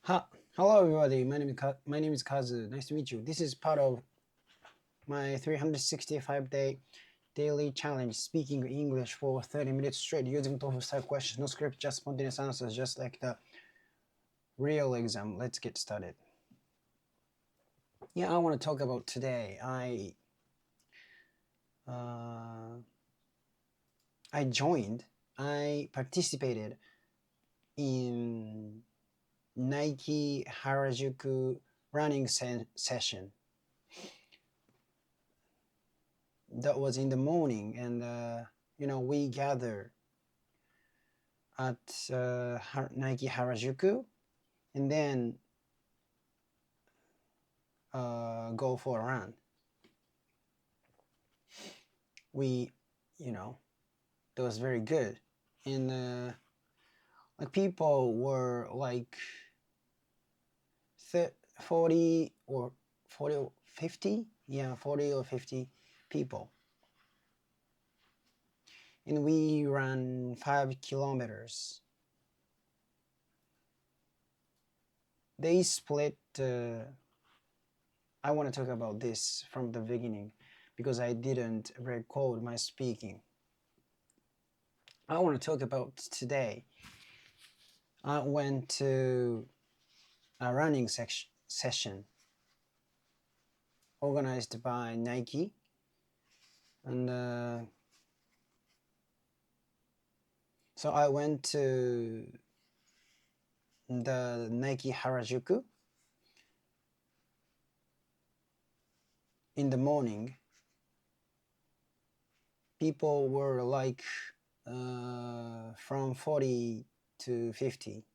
Hello everybody, my name is Kazu. Nice to meet you. This is part of my 365-day daily challenge, speaking English for 30 minutes straight using TOEFL style questions, no script, just spontaneous answers, just like the real exam. Let's get started. Yeah, I want to talk about today. I participated in Nike Harajuku running session. That was in the morning, and we gather at Nike Harajuku, and then go for a run. That was very good, and like people were like 40 or 50, yeah, 40 or 50 people, and we ran 5 kilometers. They split. I want to talk about this from the beginning because I didn't record my speaking. I want to talk about today. I went to a running session organized by Nike, and so I went to the Nike Harajuku in the morning. People were like from 40 to 50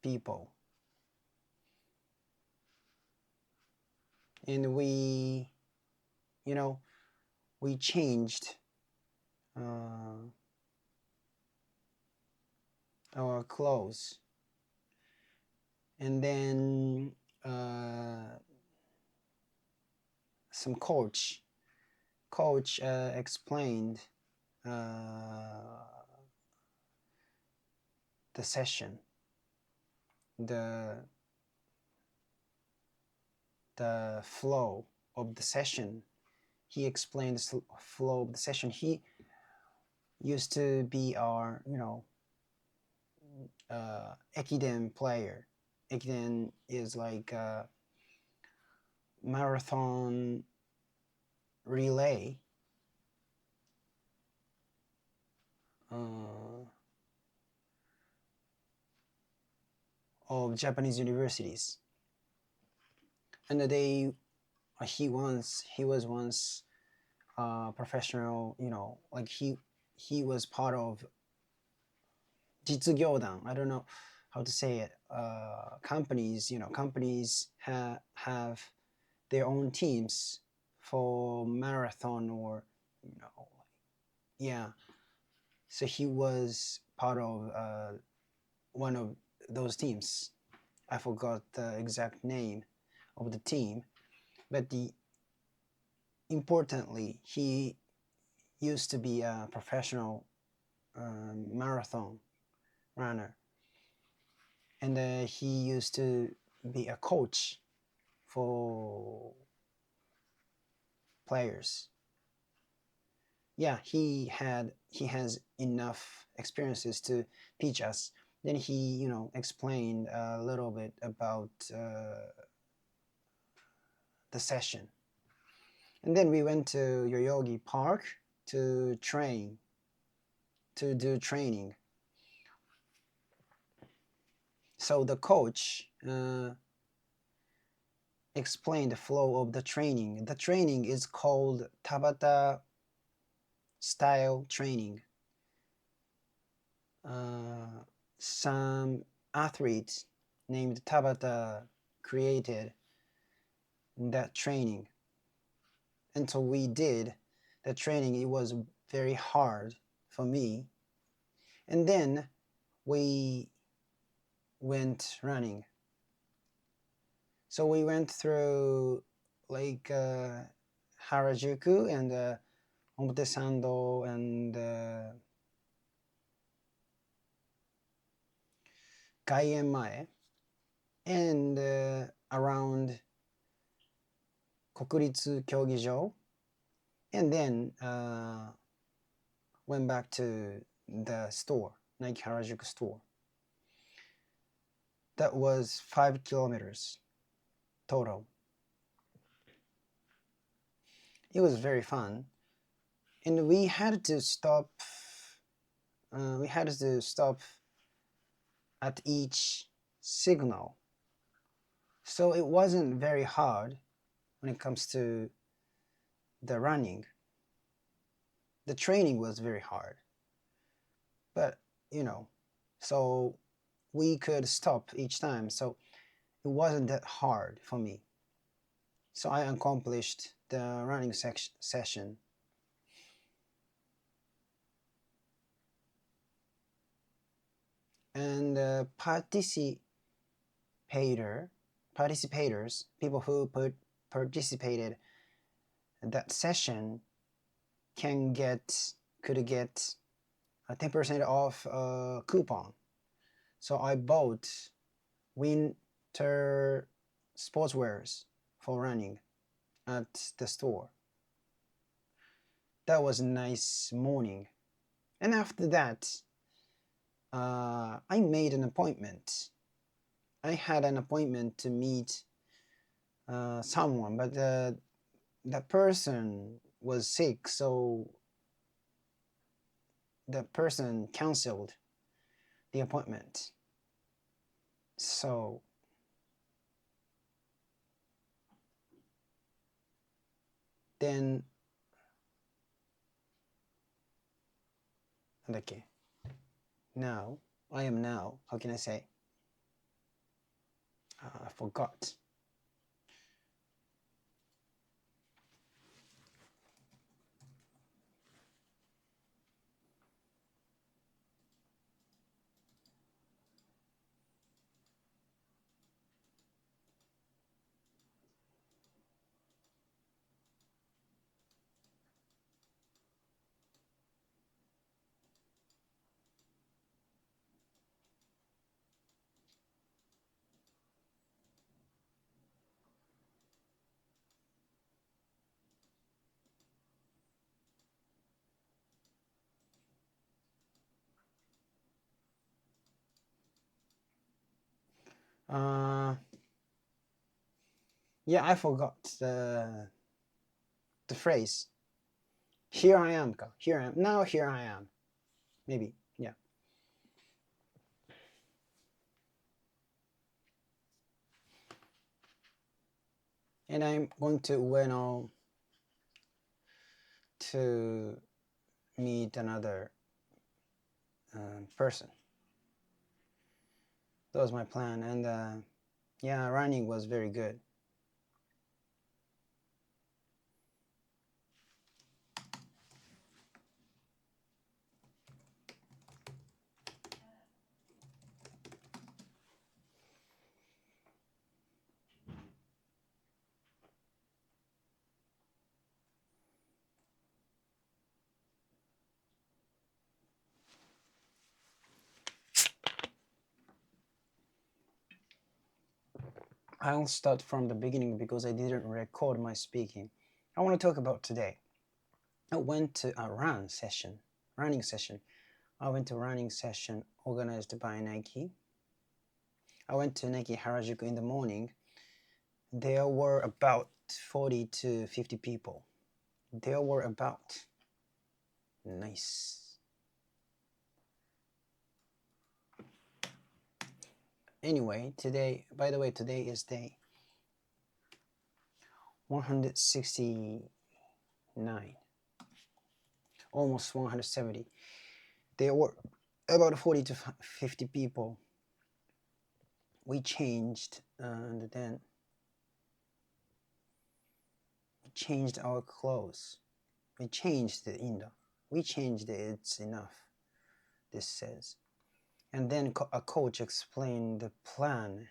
people, and we changed our clothes, and then some coach explained the session, the flow of the session. He explained the flow of the session. He used to be our Ekiden player. Ekiden is like a marathon relay of Japanese universities, and he was once professional, like he was part of 実業団. I don't know how to say it. Companies have their own teams for marathon, or yeah. So he was part of one of those teams. I forgot the exact name of the team, but importantly, he used to be a professional marathon runner, and he used to be a coach for players. Yeah, he has enough experiences to teach us. Then he explained a little bit about the session, and then we went to Yoyogi Park to do training. So the coach explained the flow of the training. The training is called Tabata style training. Some athletes named Tabata created that training, and so we did the training. It was very hard for me, and then we went running. So we went through like Harajuku and Omotesando and 外苑前 and around 国立競技場 and then went back to the store, Nike Harajuku store. That was 5 kilometers total. It was very fun, and we had to stop. We had to stop at each signal, so it wasn't very hard when it comes to the running. The training was very hard, but so we could stop each time, so it wasn't that hard for me. So I accomplished the running session. And participators, people who participated in that session could get a 10% off coupon. So I bought winter sportswears for running at the store. That was a nice morning. And after that, I made an appointment. I had an appointment to meet someone, but that person was sick, so the person canceled the appointment. So then, okay. Now, how can I say? I forgot. Yeah, I forgot the phrase. Here I am. Here I am. Now here I am. Maybe, yeah. And I'm going to Ueno to meet another person. That was my plan, and yeah, running was very good. I'll start from the beginning because I didn't record my speaking. I want to talk about today. I went to a running session. I went to a running session organized by Nike. I went to Nike Harajuku in the morning. There were about 40 to 50 people. There were about. Nice. Anyway, today is day 169. Almost 170. There were about 40 to 50 people. We changed, and then we changed our clothes. We changed the Inda. We changed it, it's enough, this says. And then a coach explained the plan.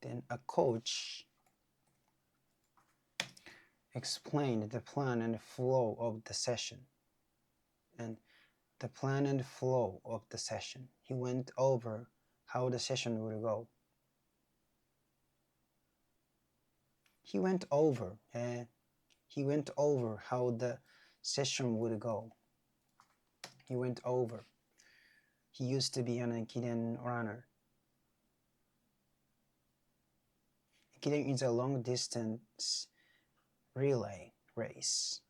Then a coach explained the plan and flow of the session. And the plan and flow of the session. he went over how the session would go. He went over how the session would go. He went over. He used to be an Ekiden runner. Ekiden is a long distance relay race,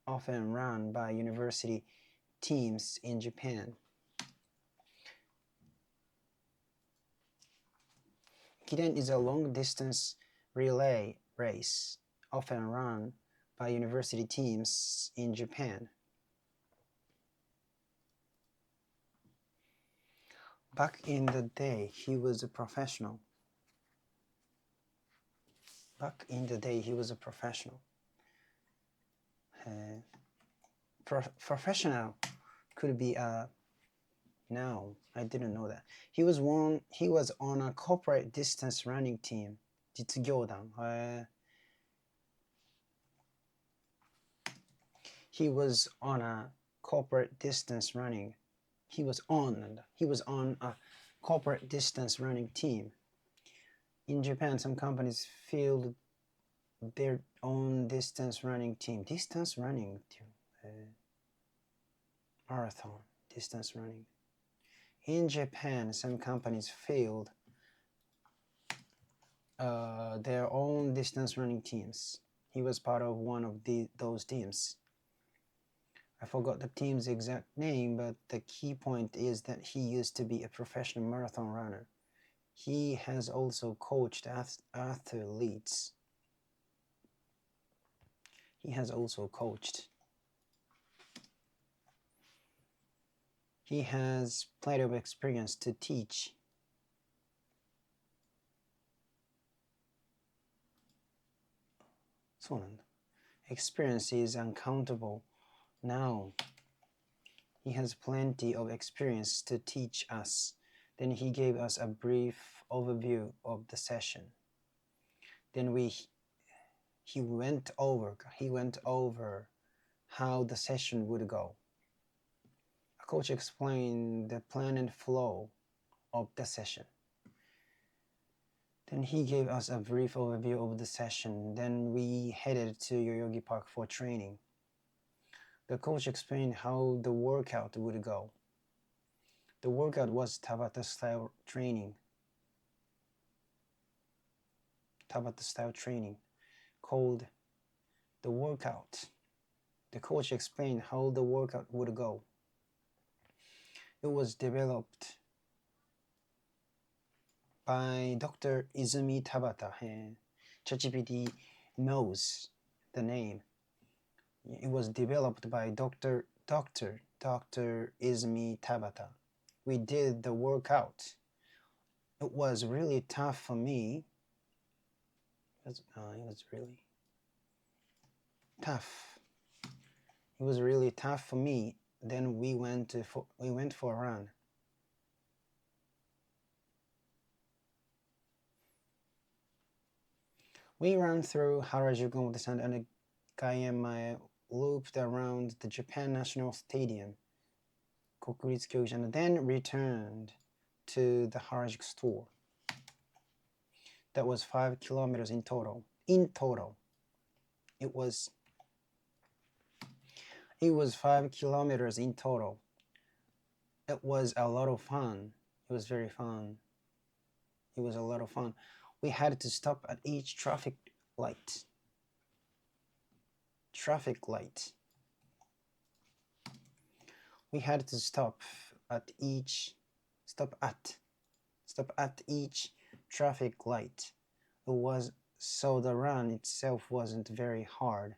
often run by university teams in Japan. Ekiden is a long distance relay race, often run by university teams in Japan. Back in the day, he was a professional. Back in the day, he was a professional. Professional could be a... No, I didn't know that. He was on a corporate distance running team. 実業団. He was on a corporate distance running. He was on a corporate distance running team. In Japan, some companies field their own distance running team. Distance running team. Marathon, distance running. In Japan, some companies field their own distance running teams. He was part of one of those teams. I forgot the team's exact name, but the key point is that he used to be a professional marathon runner. He has also coached athletes. He has also coached. He has plenty of experience to teach. Experience is uncountable. Now, he has plenty of experience to teach us. Then he gave us a brief overview of the session. Then he went over how the session would go. A coach explained the plan and flow of the session. Then he gave us a brief overview of the session. Then we headed to Yoyogi Park for training. The coach explained how the workout would go. The workout was Tabata style training. Tabata style training called the workout. The coach explained how the workout would go. It was developed by Dr. Izumi Tabata. ChatGPT knows the name. It was developed by Dr. Izumi Tabata. We did the workout. It was really tough for me. It was really tough. It was really tough for me. Then we went for a run. We ran through Harajuku and Gayama, looped around the Japan National Stadium, Kokuritsu Kyoji, and then returned to the Harajuku store. That was 5 kilometers in total. It was 5 kilometers in total. It was a lot of fun. It was very fun. It was a lot of fun. We had to stop at each traffic light. We had to stop at each traffic light. So the run itself wasn't very hard.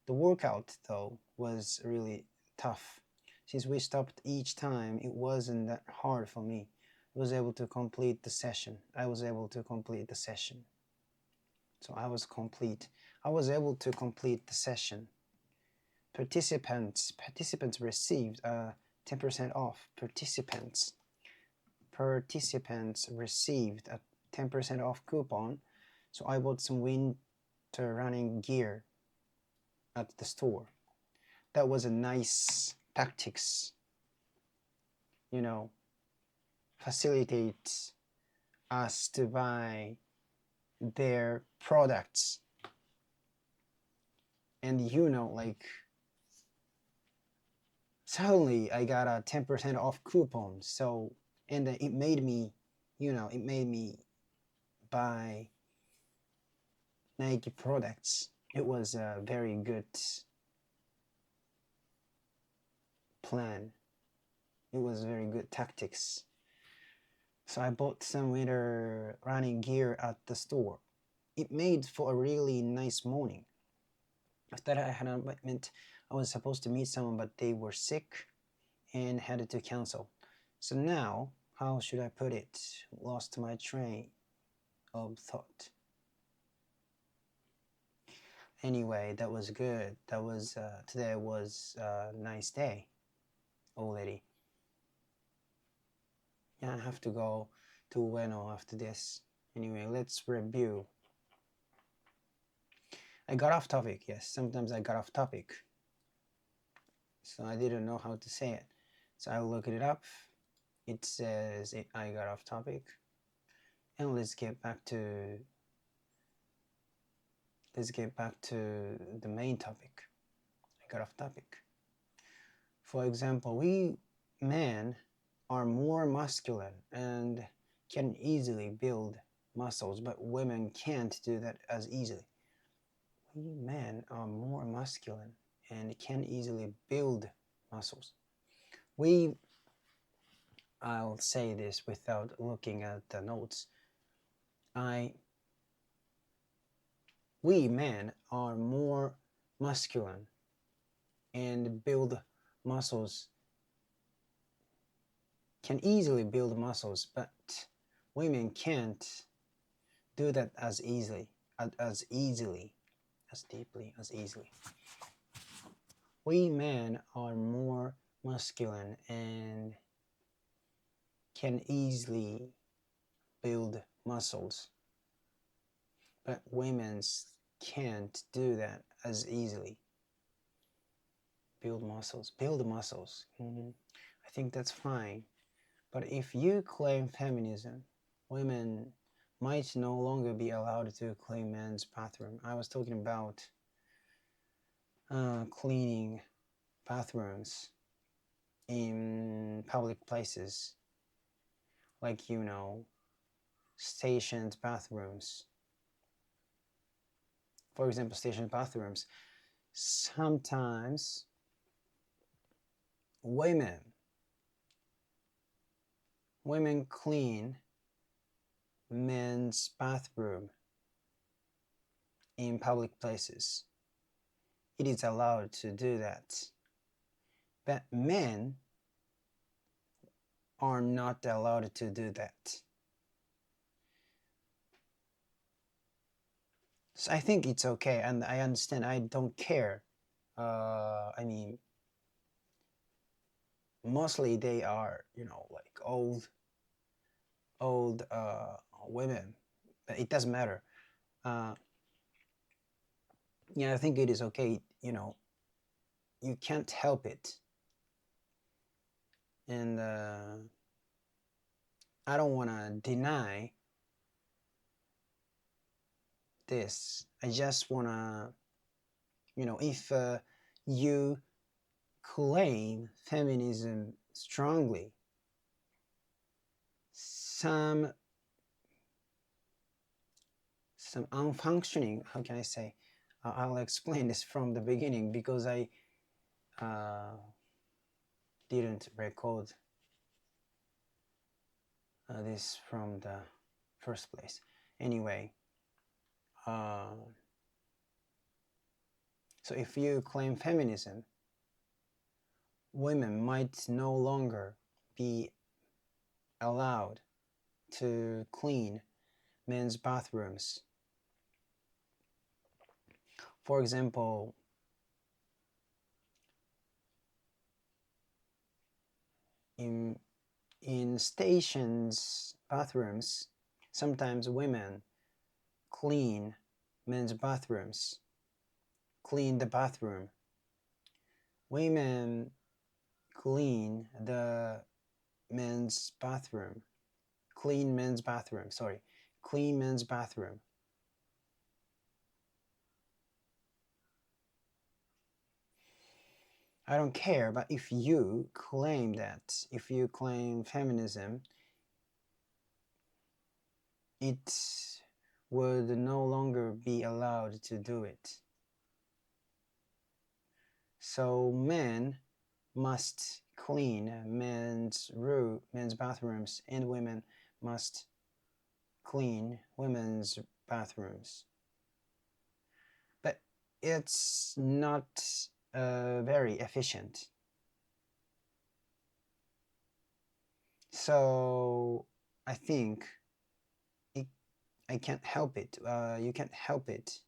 The workout, though, was really tough. Since we stopped each time, it wasn't that hard for me. I was able to complete the session. So I was able to complete the session. Participants received 10% off. Participants received a 10% off coupon. So I bought some winter running gear at the store. That was a nice tactics. facilitate us to buy their products. And like suddenly I got a 10% off coupon. So, and it made me, buy Nike products. It was a very good plan. It was very good tactics. So I bought some winter running gear at the store. It made for a really nice morning. After I had an appointment, I was supposed to meet someone, but they were sick and had to cancel. So now, how should I put it? Lost my train of thought. Anyway, that was good. That was today was a nice day already. Yeah, I have to go to Ueno after this. Anyway, let's review. I got off topic. Yes, sometimes I got off topic. So I didn't know how to say it. So I looked it up. It says I got off topic. And let's get back to the main topic. I got off topic. For example, we men are more masculine and can easily build muscles, but women can't do that as easily. We men are more masculine and can easily build muscles. I'll say this without looking at the notes. We men are more masculine and build muscles, can easily build muscles, but women can't do that as easily, as deeply, as easily. We men are more masculine and can easily build muscles, but women can't do that as easily. Build muscles. I think that's fine. But if you claim feminism, women might no longer be allowed to clean men's bathroom. I was talking about cleaning bathrooms in public places, like stationed bathrooms. For example, stationed bathrooms. Sometimes women clean men's bathroom in public places. It is allowed to do that. But men are not allowed to do that. So I think it's okay, and I understand. I don't care. I mean, mostly they are, like old women. But it doesn't matter. Yeah, I think it is okay. You can't help it. And I don't want to deny this. I just want to, if you claim feminism strongly, some unfunctioning, how can I say? I'll explain this from the beginning because I didn't record this from the first place. Anyway, so if you claim feminism, women might no longer be allowed to clean men's bathrooms. For example, in stations bathrooms, sometimes women clean men's bathrooms, clean the bathroom. Women clean the men's bathroom clean men's bathroom. Sorry, clean men's bathroom. I don't care, but if you claim that, if you claim feminism, it would no longer be allowed to do it. So men must clean men's bathrooms, and women must clean women's bathrooms. But it's not very efficient. So I think I can't help it. You can't help it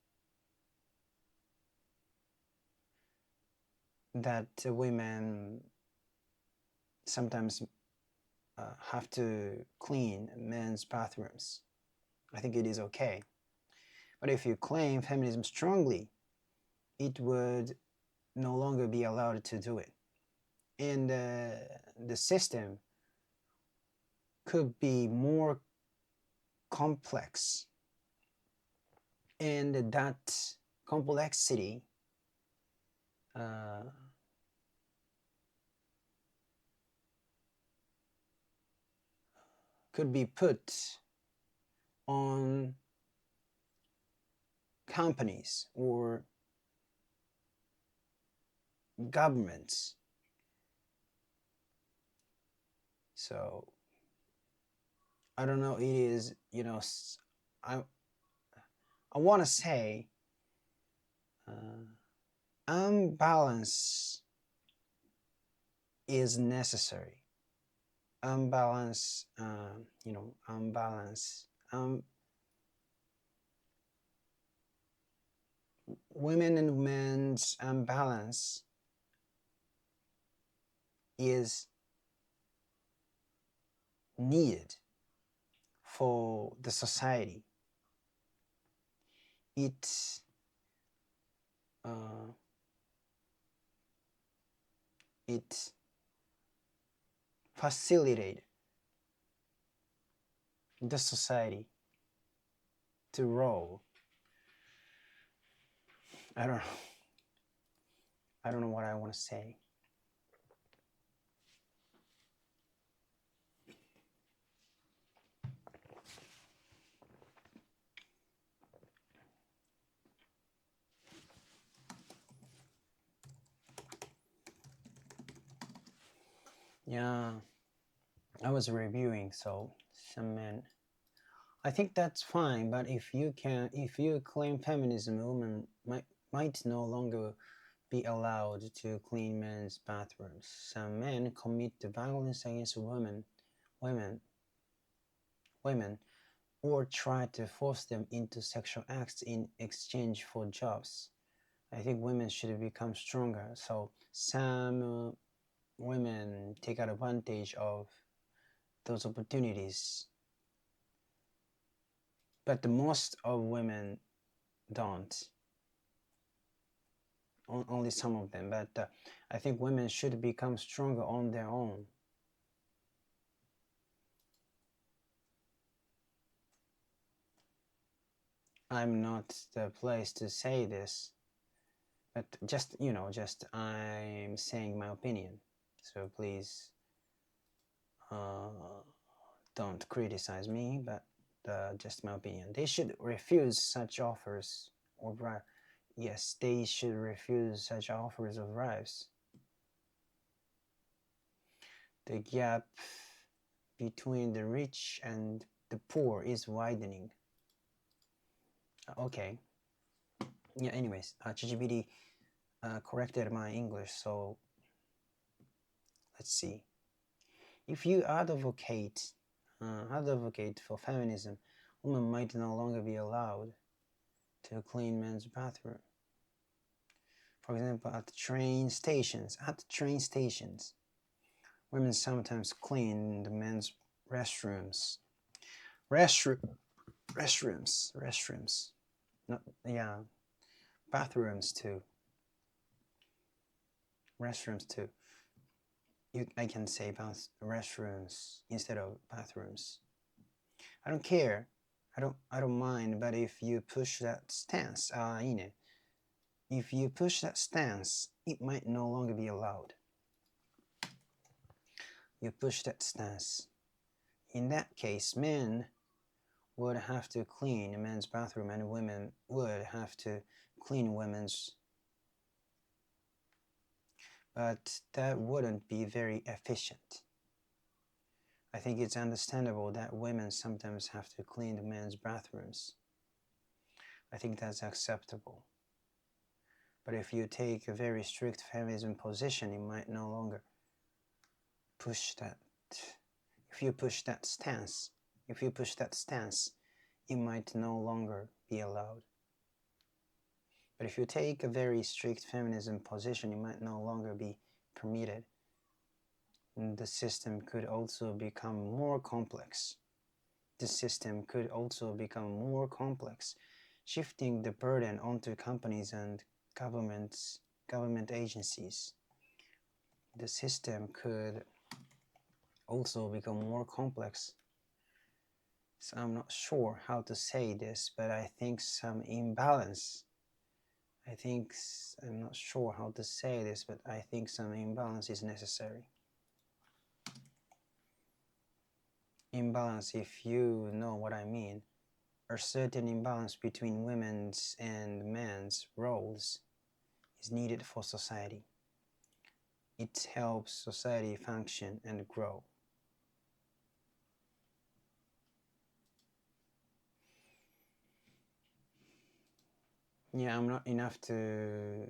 that women sometimes have to clean men's bathrooms. I think it is okay. But if you claim feminism strongly, it would no longer be allowed to do it. And the system could be more complex. And that complexity could be put on companies or governments. So I don't know, it is, I want to say unbalance is necessary. Unbalance, unbalance. Women and men's unbalance is needed for the society. It it facilitates the society to roll. I don't know. I don't know what I want to say. Yeah, I was reviewing, so some men. I think that's fine, but if you claim feminism, women might no longer be allowed to clean men's bathrooms. Some men commit the violence against women, or try to force them into sexual acts in exchange for jobs. I think women should become stronger. So some women take advantage of those opportunities, but the most of women don't. Only some of them, but I think women should become stronger on their own. I'm not the place to say this, but just I'm saying my opinion. So please don't criticize me, but just my opinion. They should refuse such offers or yes, they should refuse such offers of bribes. The gap between the rich and the poor is widening. Okay. Yeah, anyways, ChatGPT corrected my English, so let's see. If you advocate for feminism, women might no longer be allowed to clean men's bathroom. For example, at train stations, women sometimes clean the men's restrooms. Restrooms. Not, yeah, bathrooms too. Restrooms too. I can say restrooms instead of bathrooms. I don't care. I don't mind. But if you push that stance, if you push that stance, it might no longer be allowed. You push that stance. In that case, men would have to clean a men's bathroom, and women would have to clean women's. But that wouldn't be very efficient. I think it's understandable that women sometimes have to clean the men's bathrooms. I think that's acceptable. But if you take a very strict feminism position, you might no longer push that. If you push that stance, it might no longer be allowed. But if you take a very strict feminism position, it might no longer be permitted. And the system could also become more complex. Shifting the burden onto companies and government agencies. The system could also become more complex. So I'm not sure how to say this, but I think some imbalance. I'm not sure how to say this, but I think some imbalance is necessary. Imbalance, if you know what I mean, a certain imbalance between women's and men's roles is needed for society. It helps society function and grow. Yeah, I'm not enough to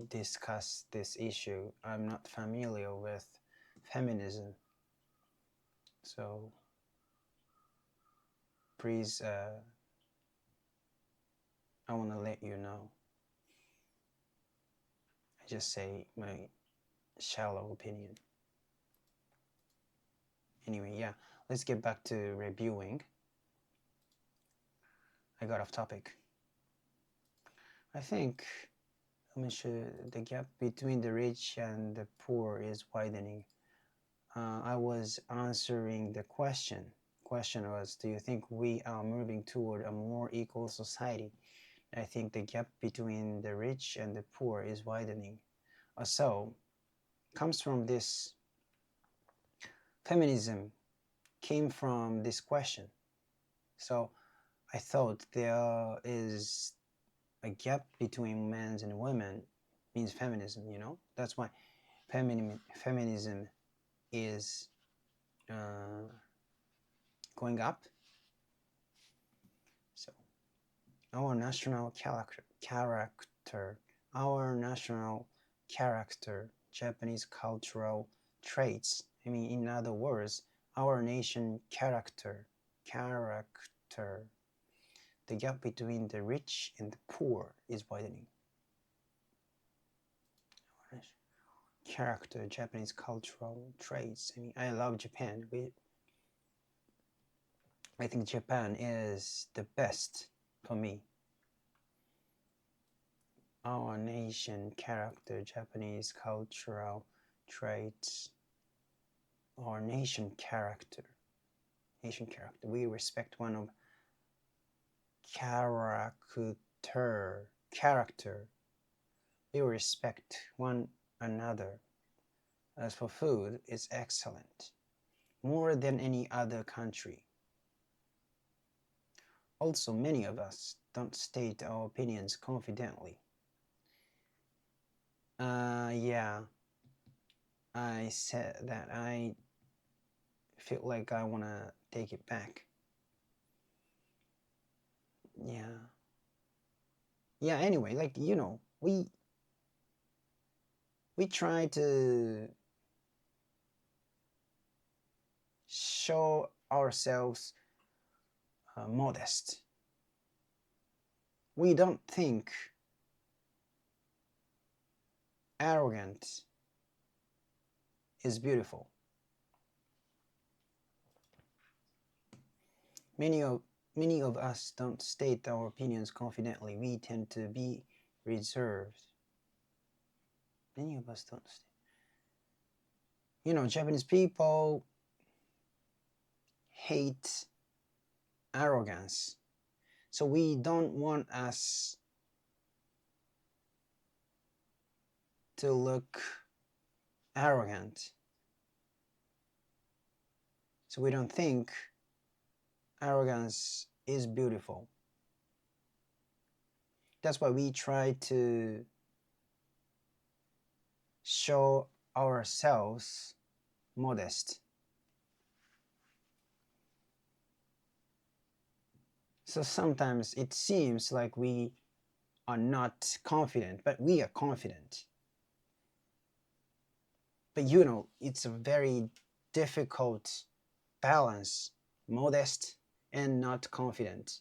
discuss this issue. I'm not familiar with feminism. So please, I want to let you know. I just say my shallow opinion. Anyway, yeah, let's get back to reviewing. I got off topic. I think the gap between the rich and the poor is widening. I was answering the question. Question was, do you think we are moving toward a more equal society? I think the gap between the rich and the poor is widening. So, comes from this. Feminism came from this question. So, I thought there is a gap between men and women means feminism, That's why feminism is going up. So our national character, Japanese cultural traits. In other words, our nation character. The gap between the rich and the poor is widening. Character, Japanese cultural traits. I love Japan. I think Japan is the best for me. Our nation character, Japanese cultural traits. Our nation character. We respect one of character. We respect one another. As for food, it's excellent. More than any other country. Also, many of us don't state our opinions confidently. Yeah. I said that I feel like I want to take it back. Yeah, anyway, we try to show ourselves modest. We don't think arrogant is beautiful. Many of us don't state our opinions confidently. We tend to be reserved. Many of us don't state. Japanese people hate arrogance. So we don't want us to look arrogant. So we don't think arrogance is beautiful. That's why we try to show ourselves modest. So sometimes it seems like we are not confident, but we are confident. But you know, it's a very difficult balance, modest and not confident.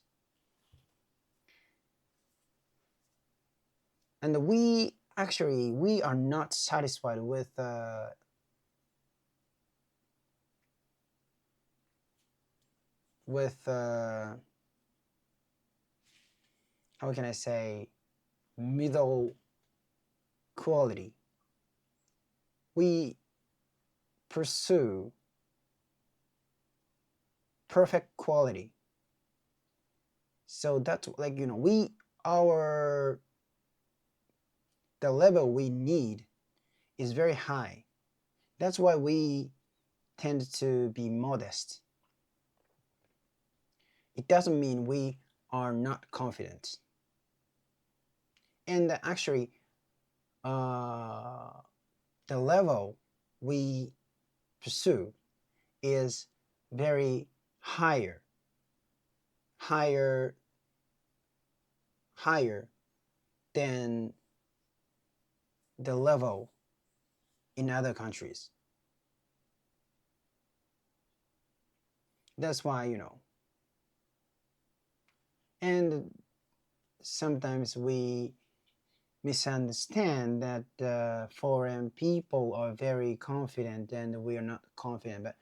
And we are not satisfied with how can I say, middle quality. We pursue perfect quality. So that's like, you know, the level we need is very high. That's why we tend to be modest. It doesn't mean we are not confident. And actually, the level we pursue is very higher, higher, higher than the level in other countries. That's why, you know, and sometimes we misunderstand that foreign people are very confident and we are not confident, but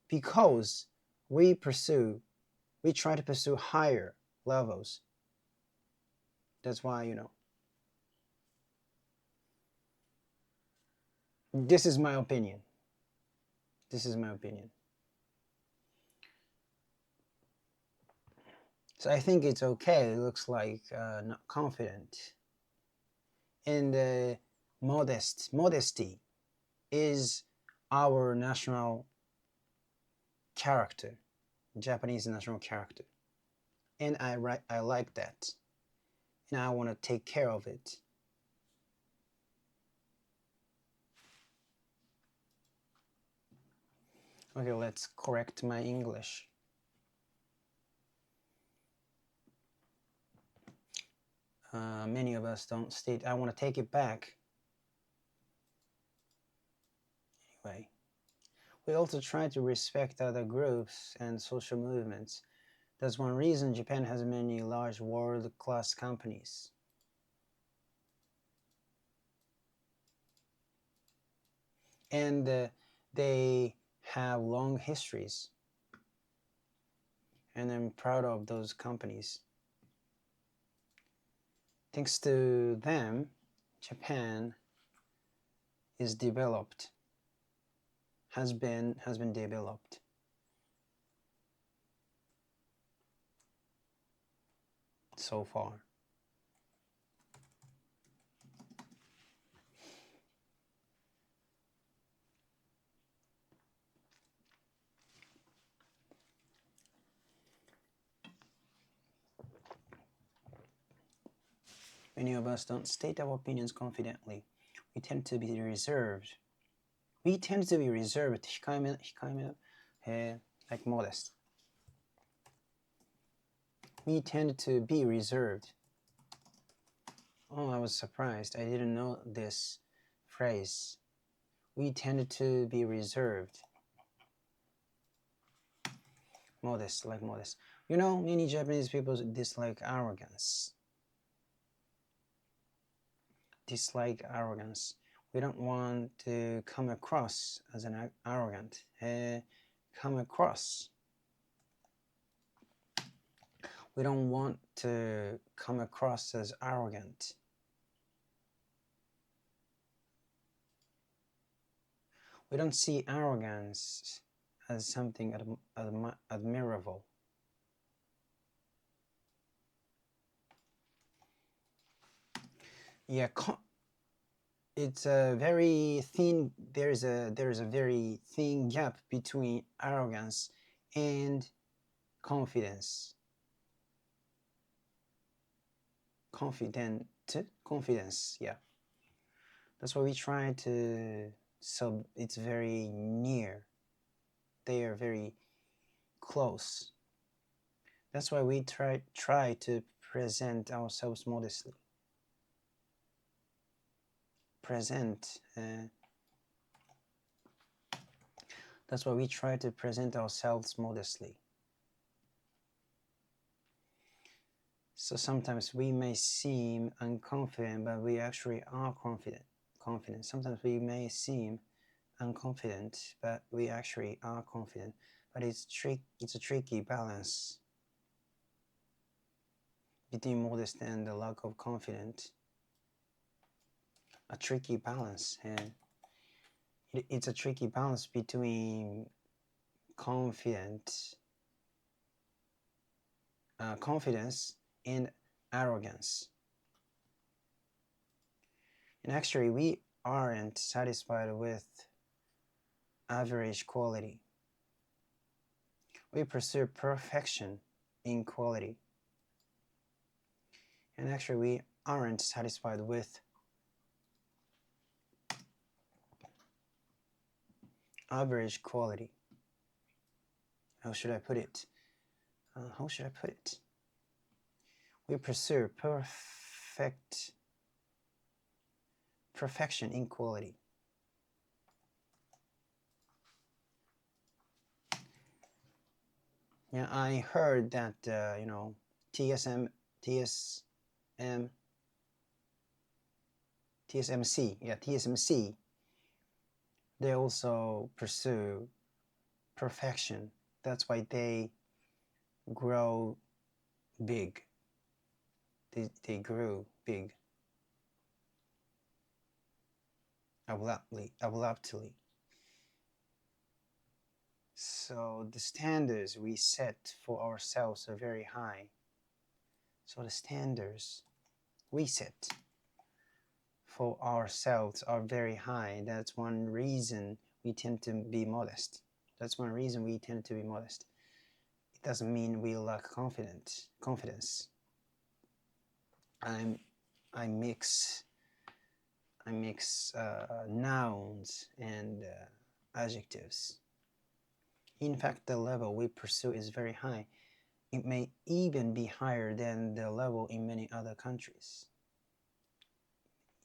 because we try to pursue higher levels. That's why, you know, this is my opinion. This is my opinion. So I think it's okay. It looks like not confident. And modesty is our national character, Japanese national character. And I like that. And I want to take care of it. Okay, let's correct my English. Many of us don't state. I want to take it back. Anyway, we also try to respect other groups and social movements. That's one reason Japan has many large world-class companies. And they have long histories. And I'm proud of those companies. Thanks to them, Japan is developed, has been developed. So far. Many of us don't state our opinions confidently. We tend to be reserved. Like modest. We tend to be reserved. Oh, I was surprised. I didn't know this phrase. We tend to be reserved. Modest, like modest. You know, many Japanese people dislike arrogance. Dislike arrogance. We don't want to come across as an arrogant. Come across. We don't want to come across as arrogant. We don't see arrogance as something admirable. Yeah, it's a very thin. There's a very thin gap between arrogance and confidence. Confidence. Yeah, that's what we try to. So it's very near. They are very close. That's why we try to present ourselves modestly. Present. That's why we try to present ourselves modestly. So sometimes we may seem unconfident, but we actually are confident. Sometimes we may seem unconfident, but we actually are confident. But it's a tricky balance between modest and the lack of confidence. A tricky balance, and it's a tricky balance between confidence and arrogance. And actually, we aren't satisfied with average quality. We pursue perfection in quality. And actually, we aren't satisfied with average quality. How should I put it? We pursue perfection in quality. Yeah, I heard that TSM, TSM, TSMC, yeah, TSMC, they also pursue perfection. That's why they grow big. They grew big abruptly. So the standards we set for ourselves are very high. So the standards we set for ourselves are very high. That's one reason we tend to be modest. It doesn't mean we lack confidence. I mix nouns and adjectives. In fact, the level we pursue is very high. It may even be higher than the level in many other countries.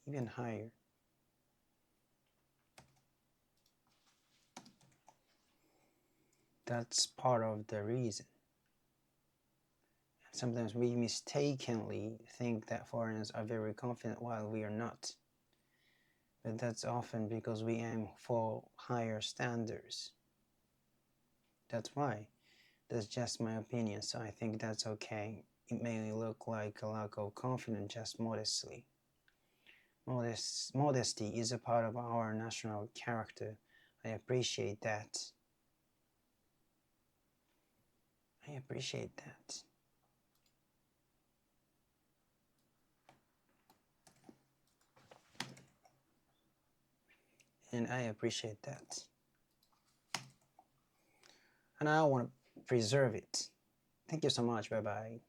Even higher. That's part of the reason. Sometimes we mistakenly think that foreigners are very confident while we are not. But that's often because we aim for higher standards. That's why. That's just my opinion, so I think that's okay. It may look like a lack of confidence just modestly. Modesty is a part of our national character. I appreciate that. And I appreciate that. And I want to preserve it. Thank you so much. Bye bye.